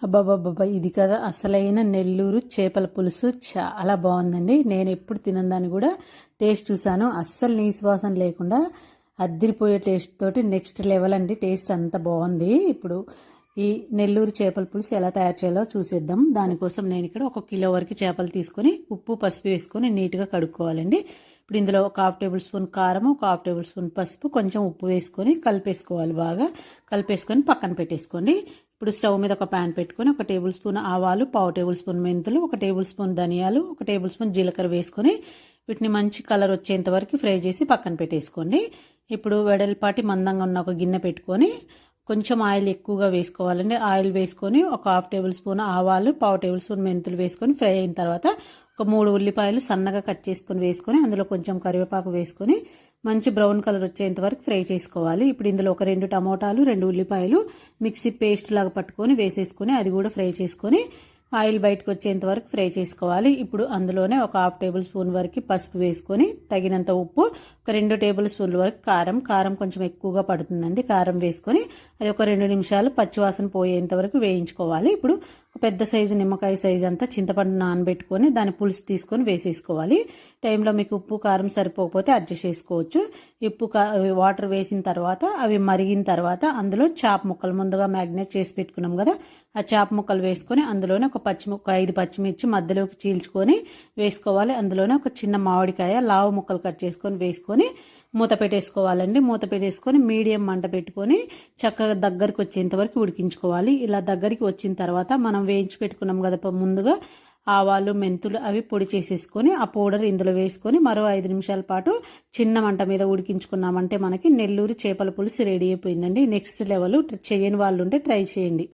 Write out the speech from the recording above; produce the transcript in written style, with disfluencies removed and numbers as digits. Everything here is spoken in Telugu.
అబ్బాబ్బాబ్బా! ఇది కదా అసలైన నెల్లూరు చేపల పులుసు. చాలా బాగుందండి. నేను ఎప్పుడు తినని కూడా టేస్ట్ చూసాను. అస్సలు నీసు వాసన లేకుండా అద్దిరిపోయే టేస్ట్ తోటి నెక్స్ట్ లెవెల్ అండి. టేస్ట్ అంత బాగుంది. ఇప్పుడు ఈ నెల్లూరు చేపల పులుసు ఎలా తయారు చేయాలో చూసేద్దాం. దానికోసం నేను ఇక్కడ 1 కిలో వరకు చేపలు తీసుకొని ఉప్పు పసుపు వేసుకొని నీట్గా కడుక్కోవాలండి. ఇప్పుడు ఇందులో 1/2 టేబుల్ స్పూన్ కారం, 1/2 టేబుల్ స్పూన్ పసుపు, కొంచెం ఉప్పు వేసుకొని కలిపేసుకోవాలి. బాగా కలిపేసుకొని పక్కన పెట్టేసుకోండి. ఇప్పుడు స్టవ్ మీద ఒక ప్యాన్ పెట్టుకొని 1 టేబుల్ స్పూన్ ఆవాలు, 1/2 టేబుల్ స్పూన్ మెంతులు, 1 టేబుల్ స్పూన్ ధనియాలు, 1 టేబుల్ స్పూన్ జీలకర్ర వేసుకొని వీటిని మంచి కలర్ వచ్చేంత వరకు ఫ్రై చేసి పక్కన పెట్టేసుకోండి. ఇప్పుడు వెడల్పాటి మందంగా ఉన్న ఒక గిన్నె పెట్టుకొని కొంచెం ఆయిల్ ఎక్కువగా వేసుకోవాలండి. ఆయిల్ వేసుకొని 1/2 టేబుల్ స్పూన్ ఆవాలు, 1/2 టేబుల్ స్పూన్ మెంతులు వేసుకొని ఫ్రై అయిన తర్వాత ఒక 3 ఉల్లిపాయలు సన్నగా కట్ చేసుకొని వేసుకొని అందులో కొంచెం కరివేపాకు వేసుకొని మంచి బ్రౌన్ కలర్ వచ్చేంత వరకు ఫ్రై చేసుకోవాలి. ఇప్పుడు ఇందులో ఒక 2 టమోటాలు, 2 ఉల్లిపాయలు మిక్సీ పేస్ట్ లాగా పట్టుకొని వేసేసుకొని అది కూడా ఫ్రై చేసుకొని ఆయిల్ బయటకు వచ్చేంత వరకు ఫ్రై చేసుకోవాలి. ఇప్పుడు అందులోనే ఒక 1/2 టేబుల్ స్పూన్ వరకు పసుపు వేసుకొని తగినంత ఉప్పు, ఒక 2 టేబుల్ స్పూన్ల వరకు కారం కొంచెం ఎక్కువగా పడుతుందండి. కారం వేసుకొని అది ఒక 2 నిమిషాలు పచ్చివాసన పోయేంత వరకు వేయించుకోవాలి. ఇప్పుడు ఒక పెద్ద సైజు నిమ్మకాయ సైజు అంతా చింతపండు నానబెట్టుకొని దాని పులుసు తీసుకొని వేసేసుకోవాలి. టైంలో మీకు ఉప్పు కారం సరిపోకపోతే అడ్జస్ట్ చేసుకోవచ్చు. వాటర్ వేసిన తర్వాత అవి మరిగిన తర్వాత అందులో చేప ముక్కలు ముందుగా మ్యాగ్నేట్ చేసి పెట్టుకున్నాం కదా, ఆ చేప ముక్కలు వేసుకొని అందులోనే ఒక 5 పచ్చిమిర్చి మధ్యలోకి చీల్చుకొని వేసుకోవాలి. అందులోనే ఒక చిన్న మామిడికాయ లావు ముక్కలు కట్ చేసుకొని వేసుకొని మూత పెట్టేసుకోవాలండి. మూత పెట్టేసుకొని మీడియం మంట పెట్టుకొని చక్కగా దగ్గరికి వచ్చేంత వరకు ఉడికించుకోవాలి. ఇలా దగ్గరికి వచ్చిన తర్వాత మనం వేయించి పెట్టుకున్నాం కదా ముందుగా ఆవాలు, మెంతులు అవి పొడి చేసేసుకొని ఆ పౌడర్ ఇందులో వేసుకొని మరో 5 నిమిషాల పాటు చిన్న మంట మీద ఉడికించుకున్నామంటే మనకి నెల్లూరు చేపల పులుసు రెడీ అయిపోయిందండి. Next level. చేయని వాళ్ళు ఉంటే ట్రై చేయండి.